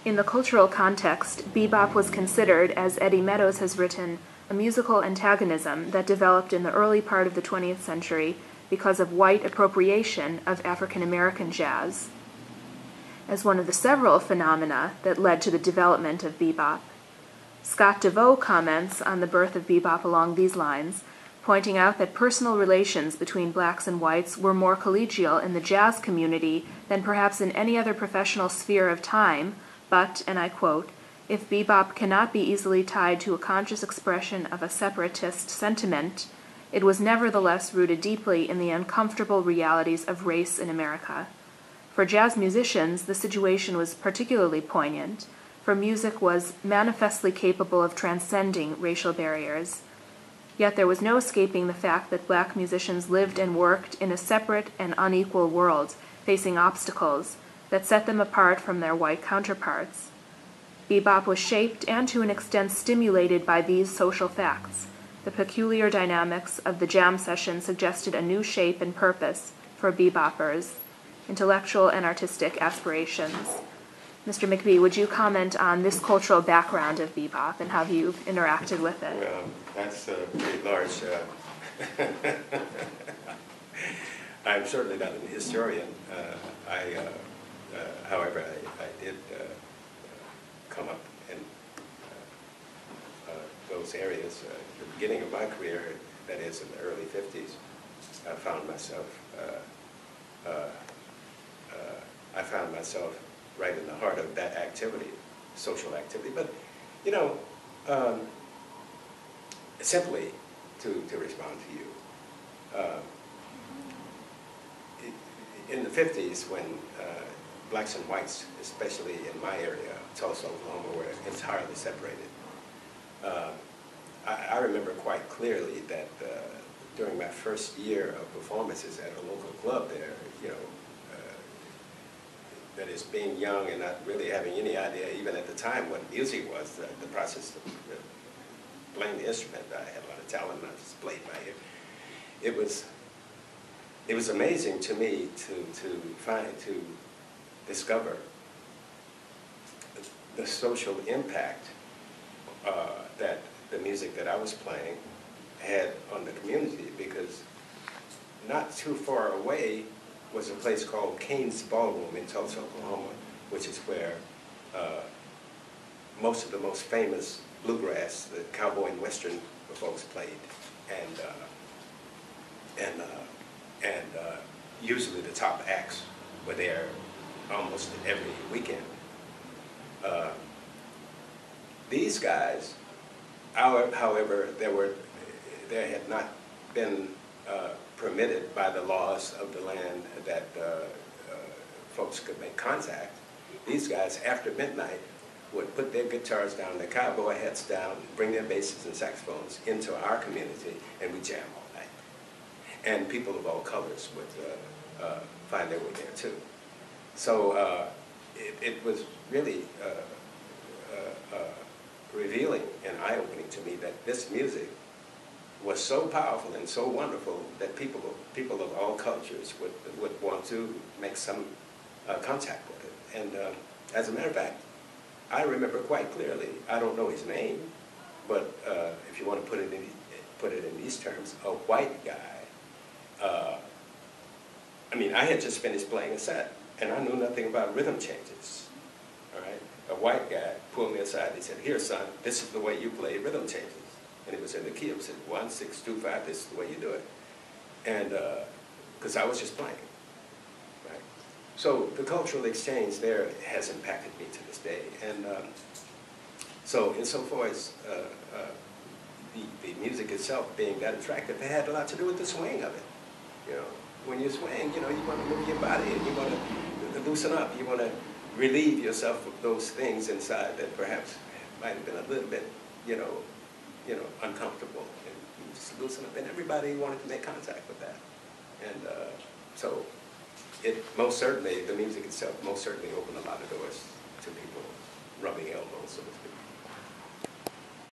In the cultural context, bebop was considered, as Eddie Meadows has written, a musical antagonism that developed in the early part of the 20th century because of white appropriation of African American jazz. As one of the several phenomena that led to the development of bebop, Scott DeVoe comments on the birth of bebop along these lines, pointing out that personal relations between blacks and whites were more collegial in the jazz community than perhaps in any other professional sphere of time, but, and I quote, "If bebop cannot be easily tied to a conscious expression of a separatist sentiment, it was nevertheless rooted deeply in the uncomfortable realities of race in America." For jazz musicians, the situation was particularly poignant, for music was manifestly capable of transcending racial barriers. Yet there was no escaping the fact that black musicians lived and worked in a separate and unequal world, facing obstacles that set them apart from their white counterparts. Bebop was shaped and to an extent stimulated by these social facts. The peculiar dynamics of the jam session suggested a new shape and purpose for beboppers, intellectual and artistic aspirations. Mr. McBee, would you comment on this cultural background of bebop and how you've interacted with it? Well, that's pretty large. I'm certainly not a historian. However, I did come up in those areas. At the beginning of my career, that is in the early 50s, I found myself right in the heart of that activity, social activity. But, you know, simply to respond to you, in the 50s when blacks and whites, especially in my area, Tulsa, Oklahoma, were entirely separated, I remember quite clearly that during my first year of performances at a local club there, you know, that is, being young and not really having any idea, even at the time, what music was, the process of playing the instrument. I had a lot of talent, and I just played by ear. It was amazing to me to discover the social impact that the music that I was playing had on the community, because not too far away was a place called Kane's Ballroom in Tulsa, Oklahoma, which is where most of the most famous bluegrass, the cowboy and western folks played, and usually the top acts were there almost every weekend. These guys, however, there had not been permitted by the laws of the land that folks could make contact. These guys, after midnight, would put their guitars down, their cowboy hats down, bring their basses and saxophones into our community, and we jam all night. And people of all colors would find their way there too. So it was really revealing and eye-opening to me that this music was so powerful and so wonderful that people of all cultures would want to make some contact with it. And as a matter of fact, I remember quite clearly, I don't know his name, but if you want to put it in these terms, a white guy. I mean, I had just finished playing a set, and I knew nothing about rhythm changes. All right, a white guy pulled me aside. He said, "Here, son, this is the way you play rhythm changes." And it was in the key. It said 1, 6, 2, 5. This is the way you do it. And because I was just playing, right? So the cultural exchange there has impacted me to this day. And so insofar as the music itself being that attractive, it had a lot to do with the swing of it. You know, when you swing, you know, you want to move your body and you want to loosen up. You want to relieve yourself of those things inside that perhaps might have been a little bit, you know, uncomfortable, and you just loosen up, and everybody wanted to make contact with that. And so it most certainly, the music itself most certainly opened a lot of doors to people rubbing elbows, so to speak.